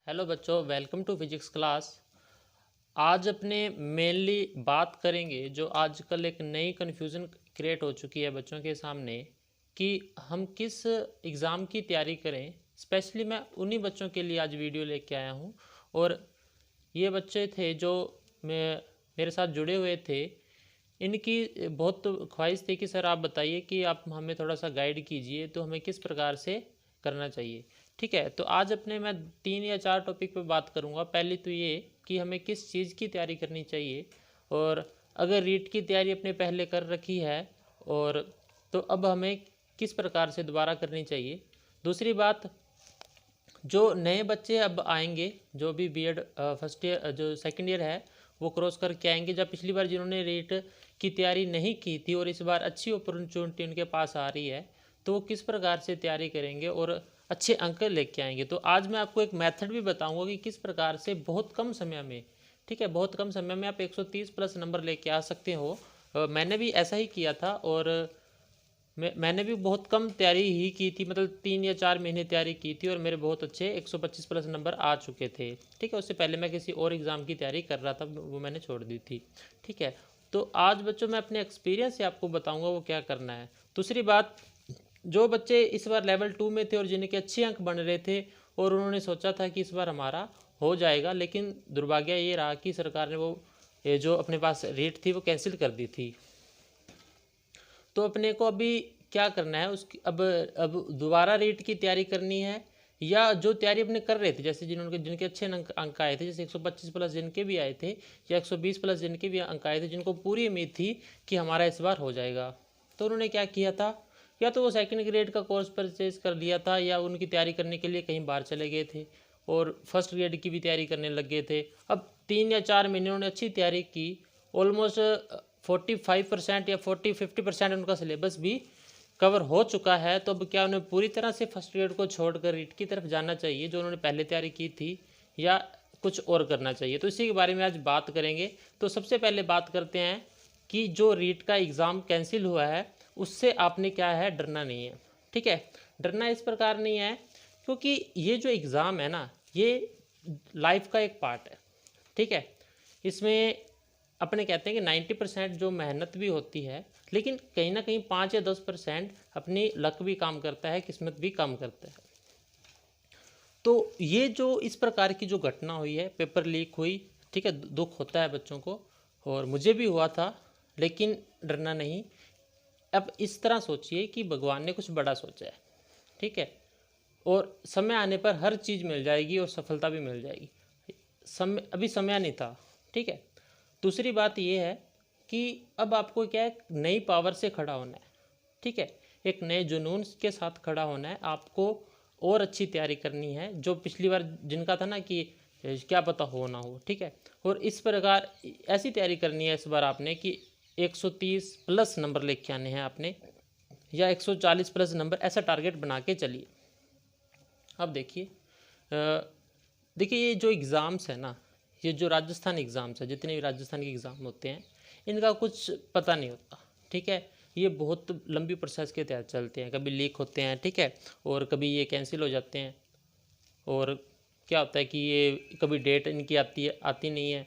Hello बच्चों, welcome to physics class. आज अपने मेनली बात करेंगे जो आजकल एक नई कन्फ्यूज़न क्रिएट हो चुकी है बच्चों के सामने कि हम किस एग्ज़ाम की तैयारी करें। स्पेशली मैं उन्हीं बच्चों के लिए आज वीडियो लेके आया हूँ। और ये बच्चे थे जो मेरे साथ जुड़े हुए थे। इनकी बहुत ख्वाहिश थी कि सर आप बताइए कि आप हमें थोड़ा सा गाइड कीजिए, तो हमें किस प्रकार से करना चाहिए। ठीक है, तो आज अपने मैं 3 या 4 टॉपिक पे बात करूँगा। पहली तो ये कि हमें किस चीज़ की तैयारी करनी चाहिए, और अगर रीट की तैयारी अपने पहले कर रखी है और तो अब हमें किस प्रकार से दोबारा करनी चाहिए। दूसरी बात, जो नए बच्चे अब आएंगे, जो भी बीएड फर्स्ट ईयर जो सेकंड ईयर है वो क्रॉस करके आएंगे, जब पिछली बार जिन्होंने रीट की तैयारी नहीं की थी और इस बार अच्छी अपॉर्चुनिटी उनके पास आ रही है, तो वो किस प्रकार से तैयारी करेंगे और अच्छे अंक लेके आएंगे। तो आज मैं आपको एक मेथड भी बताऊंगा कि किस प्रकार से बहुत कम समय में, ठीक है, बहुत कम समय में आप 130 प्लस नंबर लेके आ सकते हो। मैंने भी ऐसा ही किया था और मैंने भी बहुत कम तैयारी ही की थी, मतलब 3 या 4 महीने तैयारी की थी और मेरे बहुत अच्छे 125 प्लस नंबर आ चुके थे। ठीक है, उससे पहले मैं किसी और एग्ज़ाम की तैयारी कर रहा था, वो मैंने छोड़ दी थी। ठीक है, तो आज बच्चों मैं अपने एक्सपीरियंस से आपको बताऊंगा वो क्या करना है। दूसरी बात, जो बच्चे इस बार लेवल 2 में थे और जिनके अच्छे अंक बन रहे थे और उन्होंने सोचा था कि इस बार हमारा हो जाएगा, लेकिन दुर्भाग्य ये रहा कि सरकार ने वो ये जो अपने पास रेट थी वो कैंसिल कर दी थी। तो अपने को अभी क्या करना है, उसकी अब दोबारा रीट की तैयारी करनी है, या जो तैयारी अपने कर रहे थे, जैसे जिनके अच्छे अंक आए थे, जैसे 125 प्लस जिनके भी आए थे या 120 प्लस जिनके भी अंक आए थे, जिनको पूरी उम्मीद थी कि हमारा इस बार हो जाएगा, तो उन्होंने क्या किया था, या तो वो सेकंड ग्रेड का कोर्स परचेज कर लिया था, या उनकी तैयारी करने के लिए कहीं बाहर चले गए थे और फर्स्ट ग्रेड की भी तैयारी करने लग गए थे। अब 3 या 4 महीने उन्होंने अच्छी तैयारी की, ऑलमोस्ट 45% या 50% उनका सिलेबस भी कवर हो चुका है। तो अब क्या उन्हें पूरी तरह से फर्स्ट ग्रेड को छोड़कर रीट की तरफ जाना चाहिए जो उन्होंने पहले तैयारी की थी, या कुछ और करना चाहिए। तो इसी के बारे में आज बात करेंगे। तो सबसे पहले बात करते हैं कि जो रीट का एग्ज़ाम कैंसिल हुआ है उससे आपने क्या है, डरना नहीं है। ठीक है, डरना इस प्रकार नहीं है क्योंकि ये जो एग्ज़ाम है ना, ये लाइफ का एक पार्ट है। ठीक है, इसमें अपने कहते हैं कि 90% जो मेहनत भी होती है, लेकिन कहीं ना कहीं 5 या 10% अपनी लक भी काम करता है, किस्मत भी काम करता है। तो ये जो इस प्रकार की जो घटना हुई है, पेपर लीक हुई, ठीक है, दुख होता है बच्चों को और मुझे भी हुआ था, लेकिन डरना नहीं। अब इस तरह सोचिए कि भगवान ने कुछ बड़ा सोचा है। ठीक है, और समय आने पर हर चीज़ मिल जाएगी और सफलता भी मिल जाएगी। समय अभी समय नहीं था। ठीक है, दूसरी बात ये है कि अब आपको क्या है, नई पावर से खड़ा होना है। ठीक है, एक नए जुनून के साथ खड़ा होना है आपको, और अच्छी तैयारी करनी है, जो पिछली बार जिनका था ना कि क्या पता हो ना हो। ठीक है, और इस प्रकार ऐसी तैयारी करनी है इस बार आपने कि 130 प्लस नंबर लेके आने हैं आपने, या 140 प्लस नंबर, ऐसा टारगेट बना के चलिए। अब देखिए ये जो एग्ज़ाम्स है ना, ये जो राजस्थान एग्ज़ाम्स है, जितने भी राजस्थान के एग्ज़ाम होते हैं, इनका कुछ पता नहीं होता। ठीक है, ये बहुत लंबी प्रोसेस के तहत चलते हैं, कभी लीक होते हैं, ठीक है, और कभी ये कैंसिल हो जाते हैं, और क्या होता है कि ये कभी डेट इनकी आती नहीं है,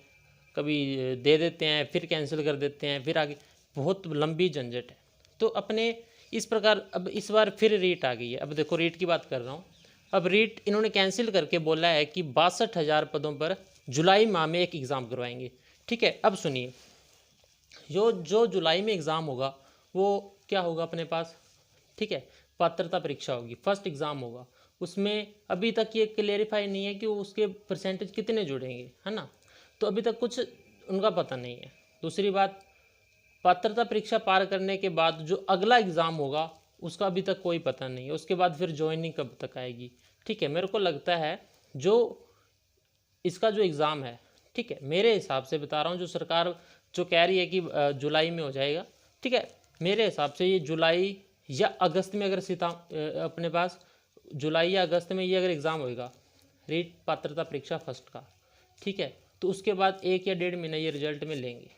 कभी दे देते हैं फिर कैंसिल कर देते हैं, फिर आगे बहुत लंबी झंझट है। तो अपने इस प्रकार अब इस बार फिर रेट आ गई है। अब देखो रेट की बात कर रहा हूँ। अब रेट इन्होंने कैंसिल करके बोला है कि 62,000 पदों पर जुलाई माह में एक एग्ज़ाम करवाएंगे। ठीक है, अब सुनिए, जो जुलाई में एग्ज़ाम होगा वो क्या होगा अपने पास। ठीक है, पात्रता परीक्षा होगी, फर्स्ट एग्ज़ाम होगा। उसमें अभी तक ये क्लेरिफाई नहीं है कि उसके परसेंटेज कितने जुड़ेंगे, है ना, तो अभी तक कुछ उनका पता नहीं है। दूसरी बात, पात्रता परीक्षा पार करने के बाद जो अगला एग्ज़ाम होगा उसका अभी तक कोई पता नहीं है, उसके बाद फिर ज्वाइनिंग कब तक आएगी। ठीक है, मेरे को लगता है जो इसका जो एग्ज़ाम है, ठीक है, मेरे हिसाब से बता रहा हूँ, जो सरकार जो कह रही है कि जुलाई में हो जाएगा, ठीक है, मेरे हिसाब से ये जुलाई या अगस्त में, अगर अपने पास जुलाई या अगस्त में ये अगर एग्ज़ाम होएगा, रीट पात्रता परीक्षा फर्स्ट का, ठीक है, तो उसके बाद 1 या 1.5 महीना ये रिजल्ट में लेंगे।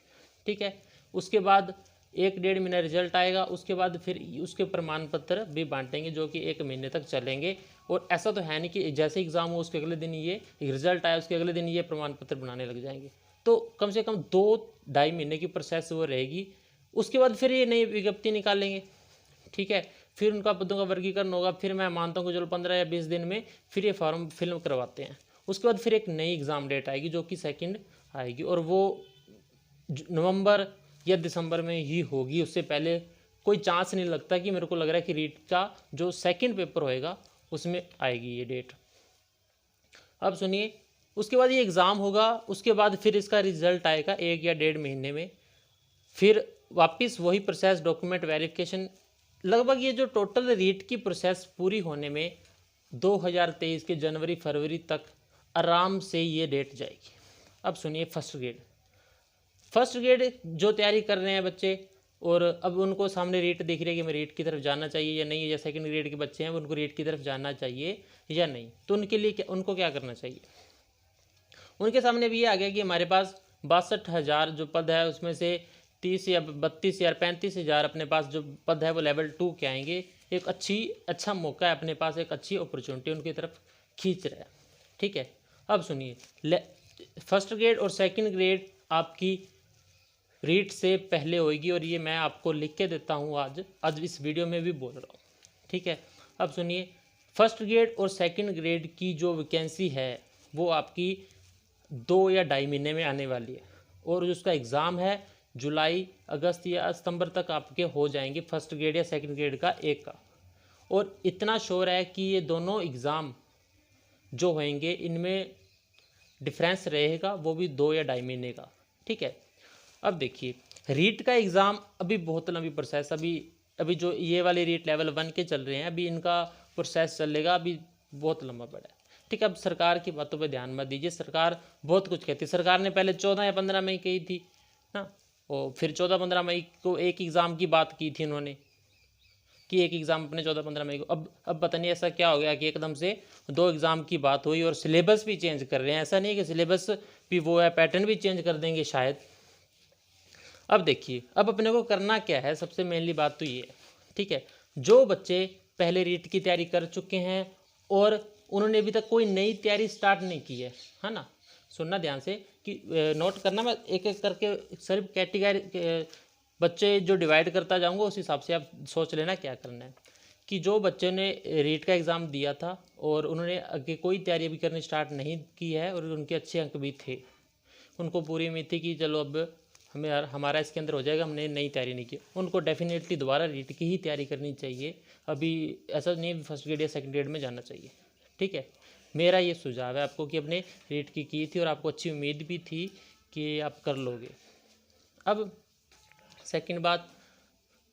ठीक है, उसके बाद 1-1.5 महीना रिजल्ट आएगा, उसके बाद फिर उसके प्रमाण पत्र भी बांटेंगे जो कि 1 महीने तक चलेंगे, और ऐसा तो है नहीं कि जैसे एग्ज़ाम हो उसके अगले दिन ये रिजल्ट आया उसके अगले दिन ये प्रमाण पत्र बनाने लग जाएंगे। तो कम से कम 2-2.5 महीने की प्रोसेस वो रहेगी। उसके बाद फिर ये नई विज्ञप्ति निकालेंगे, ठीक है, फिर उनका पदों का वर्गीकरण होगा। फिर मैं मानता हूँ कि चलो 15 या 20 दिन में फिर ये फॉर्म फिल करवाते हैं। उसके बाद फिर एक नई एग्ज़ाम डेट आएगी जो कि सेकंड आएगी, और वो नवंबर या दिसंबर में ही होगी। उससे पहले कोई चांस नहीं लगता कि, मेरे को लग रहा है कि रीट का जो सेकंड पेपर होएगा उसमें आएगी ये डेट। अब सुनिए, उसके बाद ये एग्ज़ाम होगा, उसके बाद फिर इसका रिजल्ट आएगा 1 या 1.5 महीने में। फिर वापस वही प्रोसेस, डॉक्यूमेंट वेरिफिकेशन। लगभग ये जो टोटल रीट की प्रोसेस पूरी होने में 2023 के जनवरी फरवरी तक आराम से ये डेट जाएगी। अब सुनिए, फर्स्ट ग्रेड जो तैयारी कर रहे हैं बच्चे, और अब उनको सामने रीट दिख रही है कि मैं रीट की तरफ जाना चाहिए या नहीं, या सेकंड ग्रेड के बच्चे हैं उनको रीट की तरफ जाना चाहिए या नहीं, तो उनके लिए उनको क्या करना चाहिए। उनके सामने भी ये आ गया कि हमारे पास 62,000 जो पद है उसमें से 30 या 32 या 35,000 अपने पास जो पद है वो लेवल 2 के आएंगे। एक अच्छा मौका है अपने पास, एक अच्छी अपॉर्चुनिटी उनकी तरफ खींच रहा है, ठीक है। अब सुनिए, फर्स्ट ग्रेड और सेकंड ग्रेड आपकी रीट से पहले होगी, और ये मैं आपको लिख के देता हूँ आज इस वीडियो में भी बोल रहा हूँ, ठीक है। अब सुनिए, फर्स्ट ग्रेड और सेकंड ग्रेड की जो वैकेंसी है वो आपकी 2 या 2.5 महीने में आने वाली है, और उसका एग्ज़ाम है जुलाई अगस्त या सितंबर तक आपके हो जाएंगे, फर्स्ट ग्रेड या सेकंड ग्रेड का एक का। और इतना श्योर है कि ये दोनों एग्ज़ाम जो होंगे इनमें डिफरेंस रहेगा, वो भी 2 या 2.5 महीने का, ठीक है। अब देखिए, रीट का एग्ज़ाम अभी बहुत लंबी प्रोसेस, अभी जो ये वाले रीट लेवल 1 के चल रहे हैं, अभी इनका प्रोसेस चलेगा, अभी बहुत लंबा पड़ा है, ठीक है। अब सरकार की बातों पे ध्यान मत दीजिए, सरकार बहुत कुछ कहती है। सरकार ने पहले 14 या 15 मई कही थी ना, और फिर 14-15 मई को एक एग्ज़ाम की बात की थी उन्होंने, कि एक एग्ज़ाम अपने 14-15 मई को। अब पता नहीं ऐसा क्या हो गया कि एकदम से 2 एग्ज़ाम की बात हुई, और सिलेबस भी चेंज कर रहे हैं। ऐसा नहीं कि सिलेबस भी वो है, पैटर्न भी चेंज कर देंगे शायद। अब देखिए, अब अपने को करना क्या है, सबसे मेनली बात तो ये है, ठीक है। जो बच्चे पहले रीट की तैयारी कर चुके हैं और उन्होंने अभी तक कोई नई तैयारी स्टार्ट नहीं की है ना, सुनना ध्यान से कि नोट करना, मैं एक एक करके सिर्फ कैटेगरी बच्चे जो डिवाइड करता जाऊंगा उस हिसाब से आप सोच लेना क्या करना है। कि जो बच्चे ने रीट का एग्ज़ाम दिया था और उन्होंने आगे कोई तैयारी अभी करनी स्टार्ट नहीं की है, और उनके अच्छे अंक भी थे, उनको पूरी उम्मीद थी कि चलो अब हमारा इसके अंदर हो जाएगा, हमने नई तैयारी नहीं की, उनको डेफिनेटली दोबारा रीट की ही तैयारी करनी चाहिए। अभी ऐसा नहीं फर्स्ट ग्रेड या सेकंड ग्रेड में जाना चाहिए, ठीक है। मेरा ये सुझाव है आपको कि अपने रीट की थी और आपको अच्छी उम्मीद भी थी कि आप कर लोगे। अब सेकंड बात,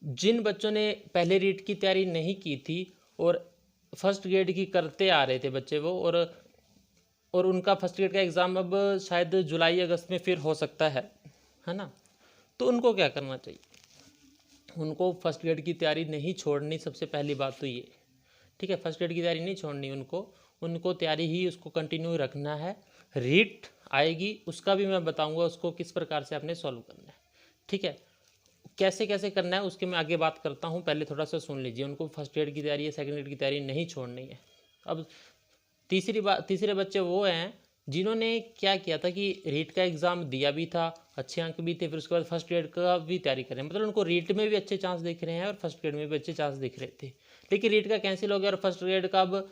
जिन बच्चों ने पहले रीट की तैयारी नहीं की थी और फर्स्ट ग्रेड की करते आ रहे थे बच्चे वो, और उनका फर्स्ट ग्रेड का एग्ज़ाम अब शायद जुलाई अगस्त में फिर हो सकता है ना, तो उनको क्या करना चाहिए। उनको फर्स्ट ग्रेड की तैयारी नहीं छोड़नी, सबसे पहली बात तो ये, ठीक है। फर्स्ट ग्रेड की तैयारी नहीं छोड़नी उनको तैयारी ही उसको कंटिन्यू रखना है। रीट आएगी उसका भी मैं बताऊंगा उसको किस प्रकार से आपने सॉल्व करना है, ठीक है। कैसे कैसे करना है उसके मैं आगे बात करता हूँ, पहले थोड़ा सा सुन लीजिए। उनको फर्स्ट ग्रेड की तैयारी या सेकंड ग्रेड की तैयारी नहीं छोड़नी है। अब तीसरे बच्चे वो हैं जिन्होंने क्या किया था कि रीट का एग्ज़ाम दिया भी था, अच्छे अंक भी थे, फिर उसके बाद फर्स्ट ग्रेड का भी तैयारी कर रहे हैं, मतलब उनको रीट में भी अच्छे चांस दिख रहे हैं और फर्स्ट ग्रेड में भी अच्छे चांस दिख रहे थे, लेकिन रीट का कैंसिल हो गया और फर्स्ट ग्रेड का अब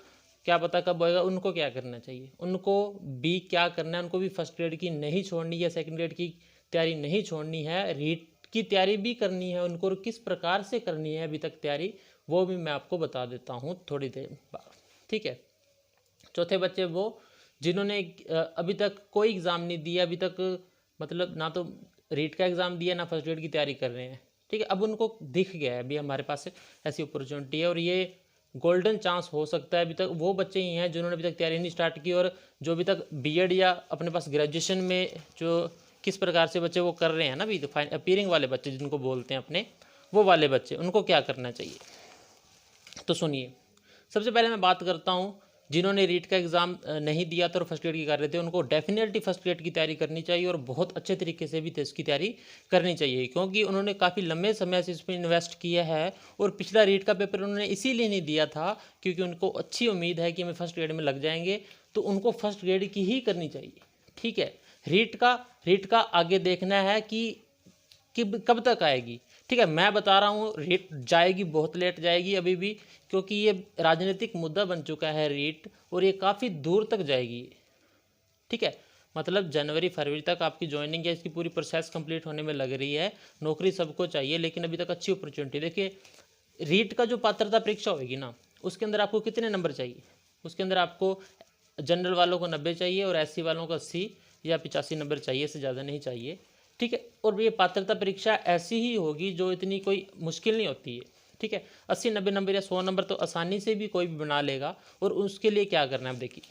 क्या पता कब होएगा। उनको क्या करना चाहिए, उनको भी क्या करना है, उनको भी फर्स्ट ग्रेड की नहीं छोड़नी या सेकंड ग्रेड की तैयारी नहीं छोड़नी है, रीट की तैयारी भी करनी है उनको। और किस प्रकार से करनी है अभी तक तैयारी, वो भी मैं आपको बता देता हूँ थोड़ी देर बाद, ठीक है। चौथे बच्चे वो जिन्होंने अभी तक कोई एग्ज़ाम नहीं दिया, अभी तक मतलब ना तो रीट का एग्ज़ाम दिया ना फर्स्ट ग्रेड की तैयारी कर रहे हैं, ठीक है। अब उनको दिख गया है अभी हमारे पास ऐसी अपॉर्चुनिटी है और ये गोल्डन चांस हो सकता है। अभी तक वो बच्चे ही हैं जिन्होंने अभी तक तैयारी नहीं स्टार्ट की, और जो अभी तक बीएड या अपने पास ग्रेजुएशन में जो किस प्रकार से बच्चे वो कर रहे हैं ना, अभी अपीयरिंग वाले बच्चे जिनको बोलते हैं अपने, वो वाले बच्चे, उनको क्या करना चाहिए। तो सुनिए, सबसे पहले मैं बात करता हूँ जिन्होंने रीट का एग्ज़ाम नहीं दिया था और फर्स्ट ग्रेड की कर रहे थे, उनको डेफिनेटली फर्स्ट ग्रेड की तैयारी करनी चाहिए और बहुत अच्छे तरीके से भी इसकी तैयारी करनी चाहिए, क्योंकि उन्होंने काफ़ी लंबे समय से इसमें इन्वेस्ट किया है। और पिछला रीट का पेपर उन्होंने इसीलिए नहीं दिया था क्योंकि उनको अच्छी उम्मीद है कि हमें फर्स्ट ग्रेड में लग जाएंगे, तो उनको फर्स्ट ग्रेड की ही करनी चाहिए। ठीक है, रीट का आगे देखना है कि कब तक आएगी। ठीक है, मैं बता रहा हूँ रीट जाएगी, बहुत लेट जाएगी अभी भी, क्योंकि ये राजनीतिक मुद्दा बन चुका है रीट, और ये काफ़ी दूर तक जाएगी। ठीक है, मतलब जनवरी फरवरी तक आपकी ज्वाइनिंग है, इसकी पूरी प्रोसेस कंप्लीट होने में लग रही है। नौकरी सबको चाहिए, लेकिन अभी तक अच्छी अपॉर्चुनिटी। देखिए, रीट का जो पात्रता परीक्षा होगी ना, उसके अंदर आपको कितने नंबर चाहिए? उसके अंदर आपको जनरल वालों को 90 चाहिए और SC वालों को 80 या 85 नंबर चाहिए, इससे ज़्यादा नहीं चाहिए। ठीक है, और ये पात्रता परीक्षा ऐसी ही होगी जो इतनी कोई मुश्किल नहीं होती है। ठीक है, 80-90 नंबर या 100 नंबर तो आसानी से भी कोई भी बना लेगा। और उसके लिए क्या करना है, आप देखिए,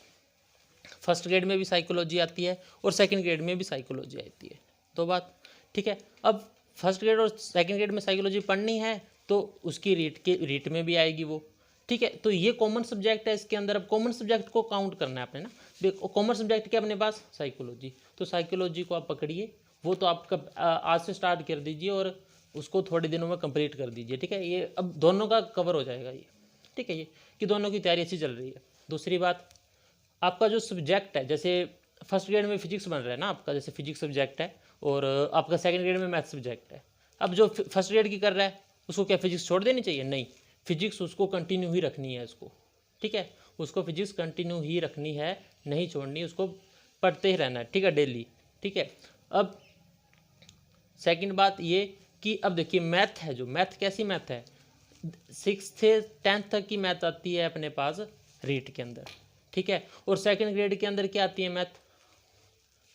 फर्स्ट ग्रेड में भी साइकोलॉजी आती है और सेकंड ग्रेड में भी साइकोलॉजी आती है, दो बात। ठीक है, अब फर्स्ट ग्रेड और सेकंड ग्रेड में साइकोलॉजी पढ़नी है तो उसकी रीट में भी आएगी वो। ठीक है, तो ये कॉमन सब्जेक्ट है इसके अंदर। अब कॉमन सब्जेक्ट को काउंट करना है आपने ना। देखो, कॉमन सब्जेक्ट क्या अपने पास? साइकोलॉजी। तो साइकोलॉजी को आप पकड़िए, वो तो आपका आज से स्टार्ट कर दीजिए और उसको थोड़े दिनों में कंप्लीट कर दीजिए। ठीक है, ये अब दोनों का कवर हो जाएगा ये। ठीक है, ये कि दोनों की तैयारी अच्छी चल रही है। दूसरी बात, आपका जो सब्जेक्ट है, जैसे फर्स्ट ग्रेड में फिजिक्स बन रहा है ना आपका, जैसे फिजिक्स सब्जेक्ट है, और आपका सेकंड ग्रेड में मैथ सब्जेक्ट है। अब जो फर्स्ट ग्रेड की कर रहा है उसको क्या फिजिक्स छोड़ देनी चाहिए? नहीं, फिजिक्स उसको कंटिन्यू ही रखनी है इसको। ठीक है, उसको फिजिक्स कंटिन्यू ही रखनी है, नहीं छोड़नी, उसको पढ़ते ही रहना है। ठीक है, डेली। ठीक है, अब सेकंड बात ये कि अब देखिए मैथ है, जो मैथ कैसी मैथ है, 6th से 10th तक की मैथ आती है अपने पास रीट के अंदर। ठीक है, और सेकंड ग्रेड के अंदर क्या आती है मैथ?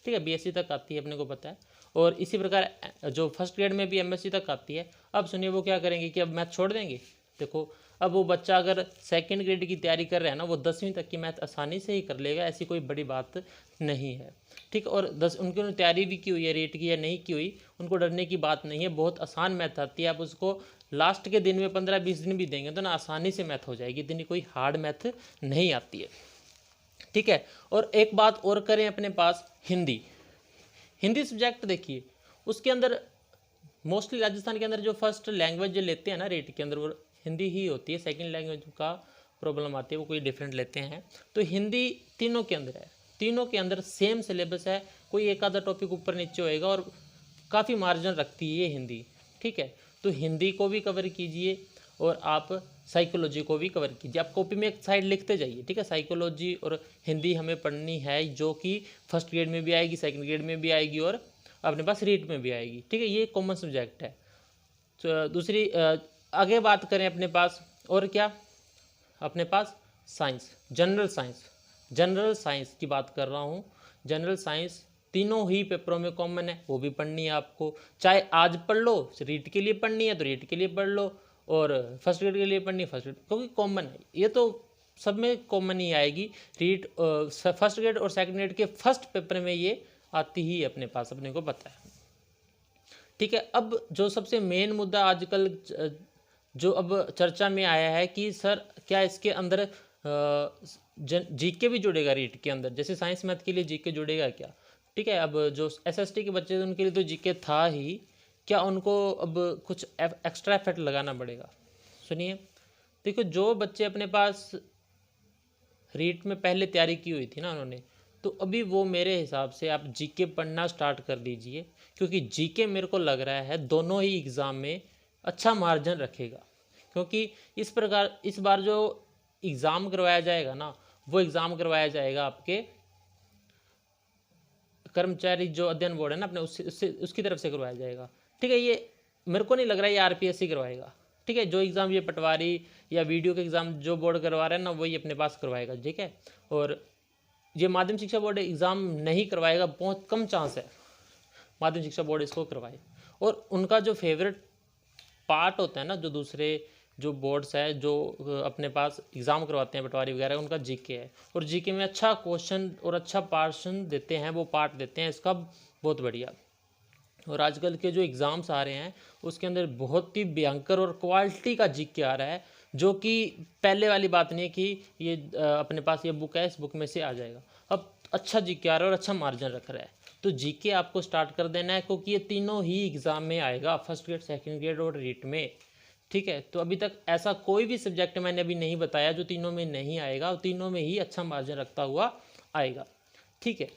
ठीक है, BSc तक आती है, अपने को पता है। और इसी प्रकार जो फर्स्ट ग्रेड में भी MSc तक आती है। अब सुनिए, वो क्या करेंगे कि अब मैथ छोड़ देंगे? देखो, अब वो बच्चा अगर सेकंड ग्रेड की तैयारी कर रहा है ना, वो 10वीं तक की मैथ आसानी से ही कर लेगा, ऐसी कोई बड़ी बात नहीं है। ठीक, और उनकी तैयारी भी की हुई है रीट की या नहीं की हुई, उनको डरने की बात नहीं है। बहुत आसान मैथ आती है, आप उसको लास्ट के दिन में 15-20 दिन भी देंगे तो ना आसानी से मैथ हो जाएगी, इतनी कोई हार्ड मैथ नहीं आती है। ठीक है, और एक बात और करें अपने पास, हिंदी सब्जेक्ट देखिए, उसके अंदर मोस्टली राजस्थान के अंदर जो फर्स्ट लैंग्वेज जो लेते हैं ना रेट के अंदर, वो हिंदी ही होती है। सेकंड लैंग्वेज का प्रॉब्लम आती है, वो कोई डिफरेंट लेते हैं। तो हिंदी तीनों के अंदर है, तीनों के अंदर सेम सिलेबस है, कोई एक आधा टॉपिक ऊपर नीचे होएगा और काफ़ी मार्जिन रखती है ये हिंदी। ठीक है, तो हिंदी को भी कवर कीजिए और आप साइकोलॉजी को भी कवर कीजिए। आप कॉपी में एक साइड लिखते जाइए। ठीक है, साइकोलॉजी और हिंदी हमें पढ़नी है, जो कि फर्स्ट ग्रेड में भी आएगी, सेकंड ग्रेड में भी आएगी और अपने पास रीट में भी आएगी। ठीक है, ये कॉमन सब्जेक्ट है। तो दूसरी आगे बात करें अपने पास, और क्या अपने पास साइंस, जनरल साइंस की बात कर रहा हूँ। जनरल साइंस तीनों ही पेपरों में कॉमन है, वो भी पढ़नी है आपको। चाहे आज पढ़ लो, रीट के लिए पढ़नी है तो रीट के लिए पढ़ लो, और फर्स्ट ग्रेड के लिए पढ़नी है फर्स्ट ग्रेड, क्योंकि कॉमन है ये, तो सब में कॉमन ही आएगी। रीट फर्स्ट ग्रेड और सेकंड ग्रेड के फर्स्ट पेपर में ये आती ही अपने पास, अपने को पता है। ठीक है, अब जो सबसे मेन मुद्दा आजकल जो अब चर्चा में आया है कि सर क्या इसके अंदर जीके भी जुड़ेगा रीट के अंदर, जैसे साइंस मैथ के लिए जीके जुड़ेगा क्या? ठीक है, अब जो SST के बच्चे थे उनके लिए तो जीके था ही, क्या उनको अब कुछ एक्स्ट्रा एफर्ट लगाना पड़ेगा? सुनिए, देखो, जो बच्चे अपने पास रीट में पहले तैयारी की हुई थी ना उन्होंने, तो अभी वो मेरे हिसाब से आप जीके पढ़ना स्टार्ट कर दीजिए, क्योंकि जीके मेरे को लग रहा है दोनों ही एग्ज़ाम में अच्छा मार्जिन रखेगा। क्योंकि इस बार जो एग्ज़ाम करवाया जाएगा ना, वो एग्ज़ाम करवाया जाएगा आपके कर्मचारी जो अध्ययन बोर्ड है ना अपने, उसकी तरफ से करवाया जाएगा। ठीक है, ये मेरे को नहीं लग रहा है ये RPSC करवाएगा। ठीक है, जो एग्ज़ाम ये पटवारी या वीडियो के एग्ज़ाम जो बोर्ड करवा रहा है ना, वही अपने पास करवाएगा। ठीक है, और ये माध्यमिक शिक्षा बोर्ड एग्ज़ाम नहीं करवाएगा, बहुत कम चांस है माध्यमिक शिक्षा बोर्ड इसको करवाए। और उनका जो फेवरेट पार्ट होता है ना, जो दूसरे जो बोर्ड्स है जो अपने पास एग्ज़ाम करवाते हैं पटवारी वगैरह, उनका जीके है, और जीके में अच्छा क्वेश्चन और अच्छा पार्शन देते हैं, वो पार्ट देते हैं इसका बहुत बढ़िया। और आजकल के जो एग्ज़ाम्स आ रहे हैं उसके अंदर बहुत ही भयंकर और क्वालिटी का जीके आ रहा है, जो कि पहले वाली बात नहीं है कि ये अपने पास ये बुक है, इस बुक में से आ जाएगा। अब अच्छा जीके आ रहा है और अच्छा मार्जिन रख रहा है, तो जीके आपको स्टार्ट कर देना है, क्योंकि ये तीनों ही एग्ज़ाम में आएगा, फर्स्ट ग्रेड, सेकंड ग्रेड और रीट में। ठीक है, तो अभी तक ऐसा कोई भी सब्जेक्ट मैंने अभी नहीं बताया जो तीनों में नहीं आएगा, और तीनों में ही अच्छा मार्जिन रखता हुआ आएगा। ठीक है,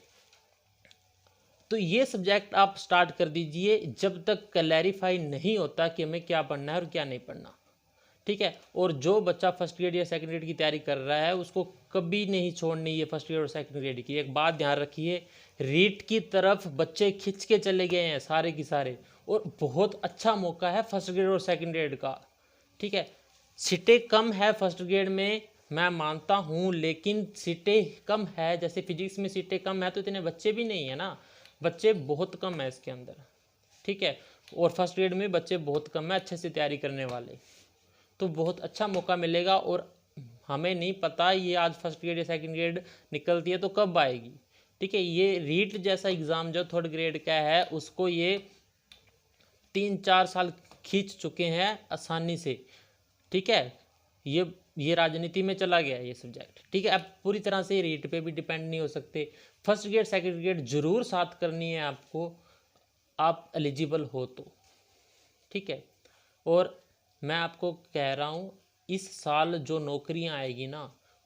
तो ये सब्जेक्ट आप स्टार्ट कर दीजिए जब तक क्लैरिफाई नहीं होता कि हमें क्या पढ़ना है और क्या नहीं पढ़ना। ठीक है, और जो बच्चा फर्स्ट ग्रेड या सेकंड ग्रेड की तैयारी कर रहा है उसको कभी नहीं छोड़नी है फर्स्ट ग्रेड और सेकंड ग्रेड की। एक बात ध्यान रखिए, रीट की तरफ बच्चे खिंच के चले गए हैं सारे की सारे, और बहुत अच्छा मौका है फर्स्ट ग्रेड और सेकंड ग्रेड का। ठीक है, सीटें कम है फर्स्ट ग्रेड में, मैं मानता हूँ, लेकिन सीटें कम है, जैसे फिजिक्स में सीटें कम है तो इतने बच्चे भी नहीं है ना, बच्चे बहुत कम है इसके अंदर। ठीक है, और फर्स्ट ग्रेड में बच्चे बहुत कम है अच्छे से तैयारी करने वाले, तो बहुत अच्छा मौका मिलेगा। और हमें नहीं पता ये आज फर्स्ट ग्रेड या सेकंड ग्रेड निकलती है तो कब आएगी। ठीक है, ये रीट जैसा एग्ज़ाम जो थर्ड ग्रेड का है उसको ये 3-4 साल खींच चुके हैं आसानी से। ठीक है, ये राजनीति में चला गया ये सब्जेक्ट। ठीक है, अब पूरी तरह से रीट पे भी डिपेंड नहीं हो सकते। फर्स्ट ग्रेड सेकंड ग्रेड जरूर साथ करनी है आपको, आप एलिजिबल हो तो। ठीक है, और मैं आपको कह रहा हूँ इस साल जो नौकरियाँ आएगी ना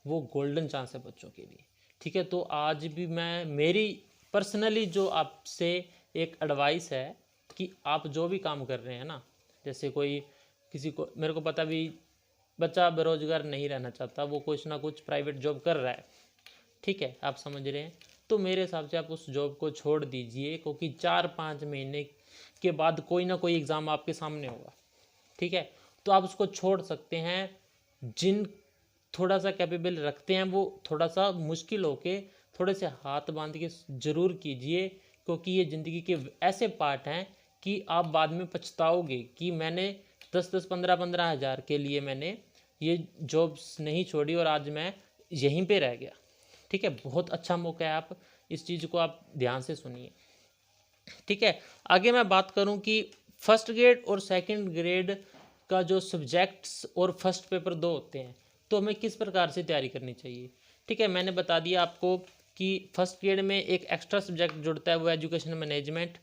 वो गोल्डन चांस है बच्चों के लिए। ठीक है, तो आज भी मैं मेरी पर्सनली जो आपसे एक एडवाइस है कि आप जो भी काम कर रहे हैं ना, जैसे कोई किसी को, मेरे को पता भी बच्चा बेरोजगार नहीं रहना चाहता, वो कुछ ना कुछ प्राइवेट जॉब कर रहा है। ठीक है, आप समझ रहे हैं, तो मेरे हिसाब से आप उस जॉब को छोड़ दीजिए, क्योंकि 4-5 महीने के बाद कोई ना कोई एग्ज़ाम आपके सामने होगा। ठीक है, तो आप उसको छोड़ सकते हैं। जिन थोड़ा सा कैपेबल रखते हैं वो थोड़ा सा मुश्किल होके थोड़े से हाथ बांध के ज़रूर कीजिए, क्योंकि ये ज़िंदगी के ऐसे पार्ट हैं कि आप बाद में पछताओगे कि मैंने 10-10 15-15 हज़ार के लिए मैंने ये जॉब्स नहीं छोड़ी और आज मैं यहीं पे रह गया। ठीक है, बहुत अच्छा मौका है, आप इस चीज़ को आप ध्यान से सुनिए। ठीक है, आगे मैं बात करूं कि फर्स्ट ग्रेड और सेकंड ग्रेड का जो सब्जेक्ट्स और फर्स्ट पेपर 2 होते हैं, तो हमें किस प्रकार से तैयारी करनी चाहिए। ठीक है, मैंने बता दिया आपको कि फर्स्ट ग्रेड में एक एक्स्ट्रा सब्जेक्ट जुड़ता है, वो एजुकेशन मैनेजमेंट,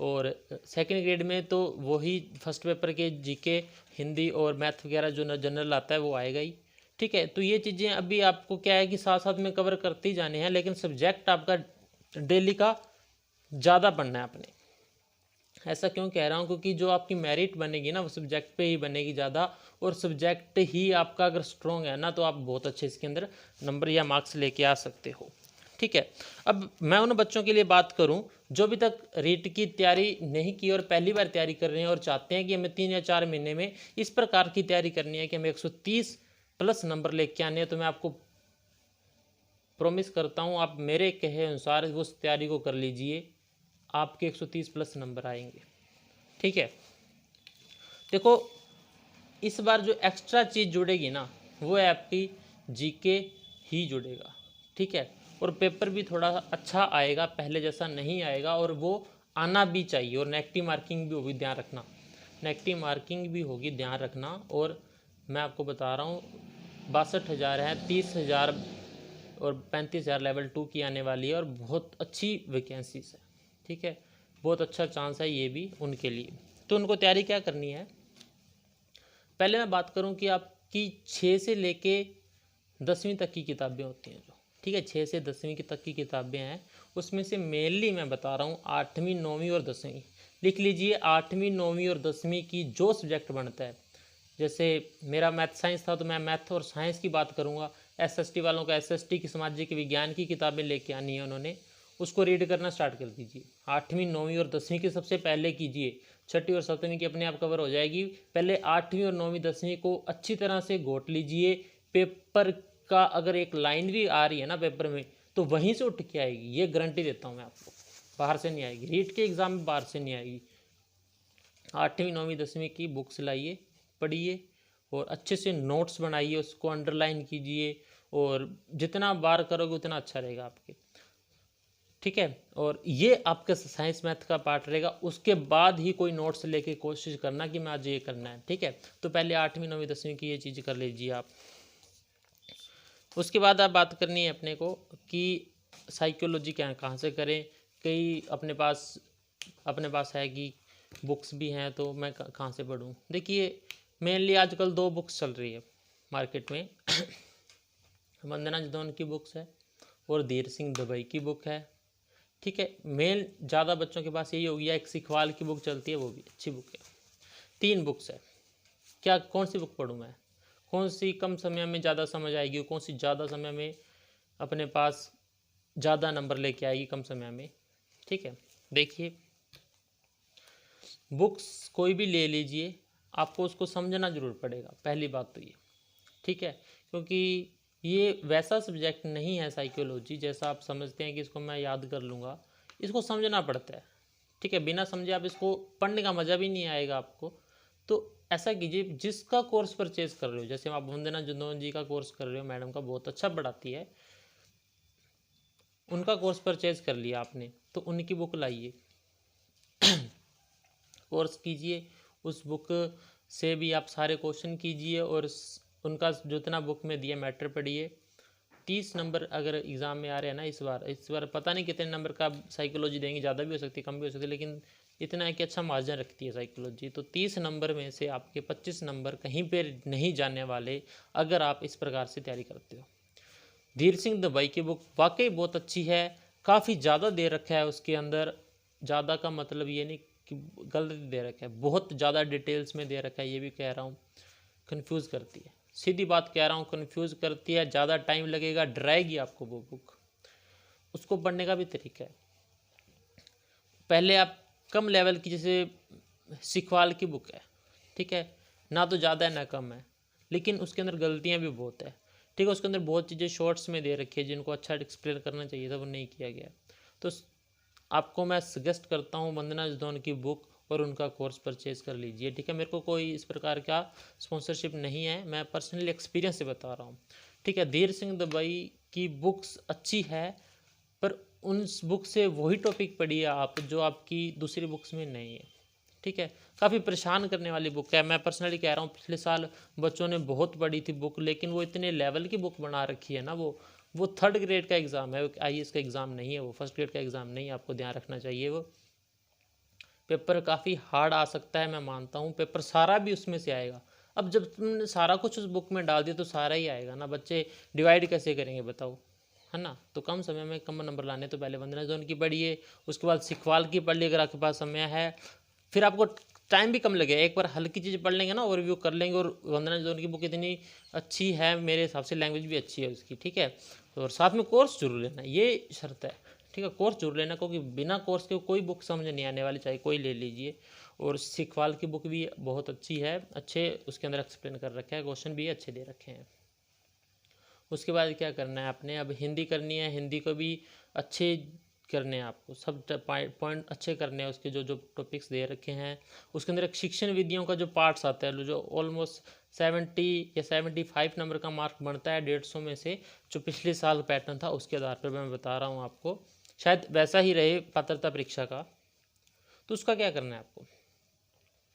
और सेकंड ग्रेड में तो वही फर्स्ट पेपर के जीके, हिंदी और मैथ वगैरह जो जनरल आता है वो आएगा ही। ठीक है, तो ये चीज़ें अभी आपको क्या है कि साथ साथ में कवर करते ही जाने हैं, लेकिन सब्जेक्ट आपका डेली का ज़्यादा पढ़ना है आपने। ऐसा क्यों कह रहा हूँ, क्योंकि जो आपकी मेरिट बनेगी ना वो सब्जेक्ट पे ही बनेगी ज़्यादा, और सब्जेक्ट ही आपका अगर स्ट्रॉन्ग है ना तो आप बहुत अच्छे इसके अंदर नंबर या मार्क्स लेके आ सकते हो। ठीक है, अब मैं उन बच्चों के लिए बात करूं जो अभी तक रीट की तैयारी नहीं की और पहली बार तैयारी कर रहे हैं और चाहते हैं कि हमें 3 या 4 महीने में इस प्रकार की तैयारी करनी है कि हमें 130 प्लस नंबर लेके आने हैं, तो मैं आपको प्रॉमिस करता हूं आप मेरे कहे अनुसार उस तैयारी को कर लीजिए, आपके 130 प्लस नंबर आएंगे। ठीक है, देखो इस बार जो एक्स्ट्रा चीज़ जुड़ेगी ना वो है आपकी जीके ही जुड़ेगा। ठीक है, और पेपर भी थोड़ा अच्छा आएगा, पहले जैसा नहीं आएगा, और वो आना भी चाहिए, और नेगेटिव मार्किंग भी होगी, ध्यान रखना, नेगेटिव मार्किंग भी होगी, ध्यान रखना। और मैं आपको बता रहा हूँ 62,000 है, 30,000 और 35,000 लेवल 2 की आने वाली है, और बहुत अच्छी वैकेंसीज है। ठीक है, बहुत अच्छा चांस है ये भी उनके लिए। तो उनको तैयारी क्या करनी है, पहले मैं बात करूं कि आपकी 6 से लेके 10वीं तक की किताबें होती हैं जो, ठीक है, 6 से 10वीं तक की किताबें हैं, उसमें से मेनली मैं बता रहा हूँ 8वीं 9वीं और 10वीं। लिख लीजिए 8वीं 9वीं और 10वीं की जो सब्जेक्ट बनता है, जैसे मेरा मैथ साइंस था तो मैं मैथ और साइंस की बात करूँगा, एसएसटी वालों का एसएसटी की सामाजिक विज्ञान की किताबें लेके आनी है उन्होंने, उसको रीड करना स्टार्ट कर दीजिए। 8वीं 9वीं और 10वीं की सबसे पहले कीजिए, 6ठी और 7वीं की अपने आप कवर हो जाएगी। पहले 8वीं और 9वीं 10वीं को अच्छी तरह से घोट लीजिए। पेपर का अगर एक लाइन भी आ रही है ना पेपर में तो वहीं से उठ के आएगी, ये गारंटी देता हूँ मैं आपको, बाहर से नहीं आएगी, रीट के एग्ज़ाम में बाहर से नहीं आएगी। 8वीं 9वीं 10वीं की बुक्स लाइए, पढ़िए और अच्छे से नोट्स बनाइए, उसको अंडरलाइन कीजिए, और जितना बार करोगे उतना अच्छा रहेगा आपके। ठीक है। और ये आपका साइंस मैथ का पार्ट रहेगा। उसके बाद ही कोई नोट्स लेके कोशिश करना कि मैं आज ये करना है, ठीक है। तो पहले 8वीं 9वीं 10वीं की ये चीज़ कर लीजिए आप। उसके बाद आप बात करनी है अपने को कि साइकोलॉजी क्या कहाँ से करें। कई अपने पास है कि बुक्स भी हैं, तो मैं कहाँ से पढूं। देखिए मेनली आजकल 2 बुक्स चल रही है मार्केट में वंदना जदौन की बुक्स है और धीर सिंह दुबई की बुक है, ठीक है। मेन ज़्यादा बच्चों के पास यही हो गया। एक सिखवाल की बुक चलती है, वो भी अच्छी बुक है। 3 बुक्स है। क्या कौन सी बुक पढूं मैं, कौन सी कम समय में ज़्यादा समझ आएगी, कौन सी ज़्यादा समय में अपने पास ज़्यादा नंबर लेके आएगी कम समय में, ठीक है। देखिए बुक्स कोई भी ले लीजिए, आपको उसको समझना ज़रूर पड़ेगा, पहली बात तो ये, ठीक है। क्योंकि ये वैसा सब्जेक्ट नहीं है साइकोलॉजी जैसा आप समझते हैं कि इसको मैं याद कर लूँगा। इसको समझना पड़ता है, ठीक है। बिना समझे आप इसको पढ़ने का मज़ा भी नहीं आएगा आपको। तो ऐसा कीजिए, जिसका कोर्स परचेज कर रहे हो, जैसे आप वंदना जदौन जी का कोर्स कर रहे हो, मैडम का बहुत अच्छा पढ़ाती है, उनका कोर्स परचेज कर लिया आपने, तो उनकी बुक लाइए कोर्स कीजिए। उस बुक से भी आप सारे क्वेश्चन कीजिए और उनका जितना बुक में दिया मैटर पढ़िए। 30 नंबर अगर एग्ज़ाम में आ रहे हैं ना इस बार पता नहीं कितने नंबर का साइकोलॉजी देंगे, ज़्यादा भी हो सकती है कम भी हो सकती है, लेकिन इतना है कि अच्छा मार्जिन रखती है साइकोलॉजी। तो 30 नंबर में से आपके 25 नंबर कहीं पर नहीं जाने वाले, अगर आप इस प्रकार से तैयारी करते हो। धीर सिंह दुबई की बुक वाकई बहुत अच्छी है। काफ़ी ज़्यादा दे रखा है उसके अंदर, ज़्यादा का मतलब ये नहीं कि गलत दे रखा है, बहुत ज़्यादा डिटेल्स में दे रखा है, ये भी कह रहा हूँ। कन्फ्यूज़ करती है, सीधी बात कह रहा हूँ, कन्फ्यूज़ करती है, ज़्यादा टाइम लगेगा, डराएगी आपको वो बुक। उसको पढ़ने का भी तरीका है, पहले आप कम लेवल की, जैसे सिखवाल की बुक है, ठीक है, ना तो ज़्यादा है ना कम है, लेकिन उसके अंदर गलतियाँ भी बहुत है, ठीक है। उसके अंदर बहुत चीज़ें शॉर्ट्स में दे रखी है जिनको अच्छा एक्सप्लेन करना चाहिए था, वो नहीं किया गया। तो आपको मैं सजेस्ट करता हूँ वंदना जदौन की बुक और उनका कोर्स परचेज़ कर लीजिए, ठीक है। मेरे को कोई इस प्रकार का स्पॉन्सरशिप नहीं है, मैं पर्सनली एक्सपीरियंस से बता रहा हूँ, ठीक है। धीर सिंह दुबई की बुक्स अच्छी है, पर उन बुक से वही टॉपिक पढ़िए आप जो आपकी दूसरी बुक्स में नहीं है, ठीक है। काफ़ी परेशान करने वाली बुक है, मैं पर्सनली कह रहा हूँ। पिछले साल बच्चों ने बहुत पढ़ी थी बुक, लेकिन वो इतने लेवल की बुक बना रखी है ना, वो 3rd ग्रेड का एग्ज़ाम है, IAS का एग्ज़ाम नहीं है, वो 1st ग्रेड का एग्ज़ाम नहीं है, आपको ध्यान रखना चाहिए। वो पेपर काफ़ी हार्ड आ सकता है, मैं मानता हूँ। पेपर सारा भी उसमें से आएगा। अब जब तुमने सारा कुछ उस बुक में डाल दिया तो सारा ही आएगा ना, बच्चे डिवाइड कैसे करेंगे बताओ, है ना। तो कम समय में कम नंबर लाने तो पहले वंदना जदौन की पढ़िए, उसके बाद सिखवाल की पढ़ ली अगर आपके पास समय है, फिर आपको टाइम भी कम लगेगा। एक बार हल्की चीज़ पढ़ लेंगे ना, ओवरव्यू कर लेंगे। और वंदना जदौन की बुक इतनी अच्छी है मेरे हिसाब से, लैंग्वेज भी अच्छी है उसकी, ठीक है। और साथ में कोर्स जरूर लेना, ये शर्त है, ठीक है। कोर्स जरूर लेना, क्योंकि बिना कोर्स के कोई बुक समझ नहीं आने वाली, चाहे कोई ले लीजिए। और सिखवाल की बुक भी बहुत अच्छी है, अच्छे उसके अंदर एक्सप्लेन कर रखा है, क्वेश्चन भी अच्छे दे रखे हैं। उसके बाद क्या करना है आपने, अब हिंदी करनी है, हिंदी को भी अच्छे करने हैं आपको, सब पॉइंट अच्छे करने हैं उसके, जो जो टॉपिक्स दे रखे हैं। उसके अंदर एक शिक्षण विधियों का जो पार्ट्स आता है, जो ऑलमोस्ट 70 या 75 नंबर का मार्क बनता है 150 में से, जो पिछले साल पैटर्न था उसके आधार पर मैं बता रहा हूँ आपको, शायद वैसा ही रहे पात्रता परीक्षा का। तो उसका क्या करना है आपको,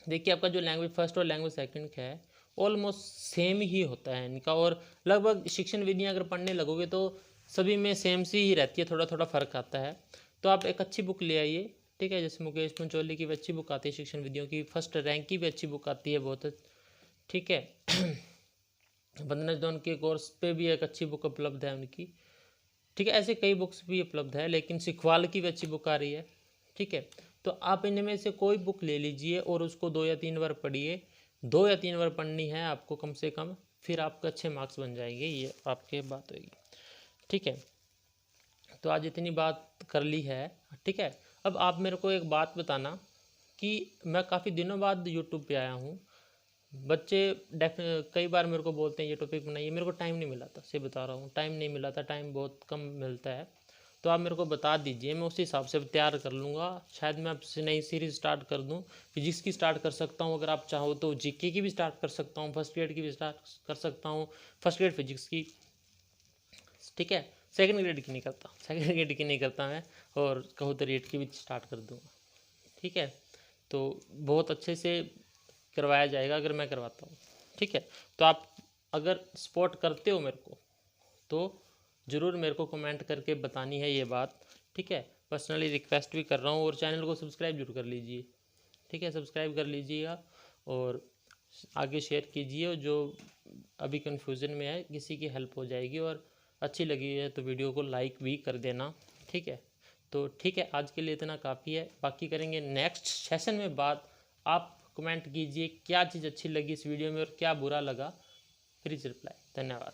देखिए आपका जो लैंग्वेज फर्स्ट और लैंग्वेज सेकंड का है ऑलमोस्ट सेम ही होता है इनका, और लगभग शिक्षण विधियाँ अगर पढ़ने लगोगे तो सभी में सेम सी ही रहती है, थोड़ा थोड़ा फर्क आता है। तो आप एक अच्छी बुक ले आइए, ठीक है। जैसे मुकेश पंचोली की भी अच्छी बुक आती है शिक्षण विधियों की, फर्स्ट रैंक की भी अच्छी बुक आती है बहुत, ठीक है। वंदना जदौन के कोर्स पे भी एक अच्छी बुक उपलब्ध है उनकी, ठीक है। ऐसे कई बुक्स भी उपलब्ध है, लेकिन सिखवाल की भी अच्छी बुक आ रही है, ठीक है। तो आप इनमें से कोई बुक ले लीजिए और उसको 2 या 3 बार पढ़िए, 2 या 3 बार पढ़नी है आपको कम से कम, फिर आपके अच्छे मार्क्स बन जाएंगे, ये आपके बात होगी, ठीक है। तो आज इतनी बात कर ली है, ठीक है। अब आप मेरे को एक बात बताना कि मैं काफ़ी दिनों बाद यूट्यूब पे आया हूँ, बच्चे कई बार मेरे को बोलते हैं ये टॉपिक बनाइए, मेरे को टाइम नहीं मिला था, से बता रहा हूँ, टाइम नहीं मिला था, टाइम बहुत कम मिलता है। तो आप मेरे को बता दीजिए, मैं उसी हिसाब से तैयार कर लूँगा। शायद मैं आपसे नई सीरीज़ स्टार्ट कर दूँ, फिजिक्स की स्टार्ट कर सकता हूँ, अगर आप चाहो तो जीके की भी स्टार्ट कर सकता हूँ, फर्स्ट ग्रेड की भी स्टार्ट कर सकता हूँ, फर्स्ट ग्रेड फिजिक्स की, ठीक है। सेकंड ग्रेड की नहीं करता, सेकंड ग्रेड की नहीं करता मैं, और कहूँ तो 8 की भी स्टार्ट कर दूँगा। ठीक है, तो बहुत अच्छे से करवाया जाएगा अगर मैं करवाता हूँ। ठीक है, तो आप अगर सपोर्ट करते हो मेरे को तो ज़रूर मेरे को कमेंट करके बतानी है ये बात। ठीक है, पर्सनली रिक्वेस्ट भी कर रहा हूँ, और चैनल को सब्सक्राइब जरूर कर लीजिए। ठीक है, सब्सक्राइब कर लीजिएगा और आगे शेयर कीजिए, और जो अभी कन्फ्यूज़न में है किसी की हेल्प हो जाएगी, और अच्छी लगी है तो वीडियो को लाइक भी कर देना। ठीक है, तो ठीक है, आज के लिए इतना काफ़ी है, बाकी करेंगे नेक्स्ट सेशन में बात। आप कमेंट कीजिए क्या चीज़ अच्छी लगी इस वीडियो में और क्या बुरा लगा, प्लीज़ रिप्लाई। धन्यवाद।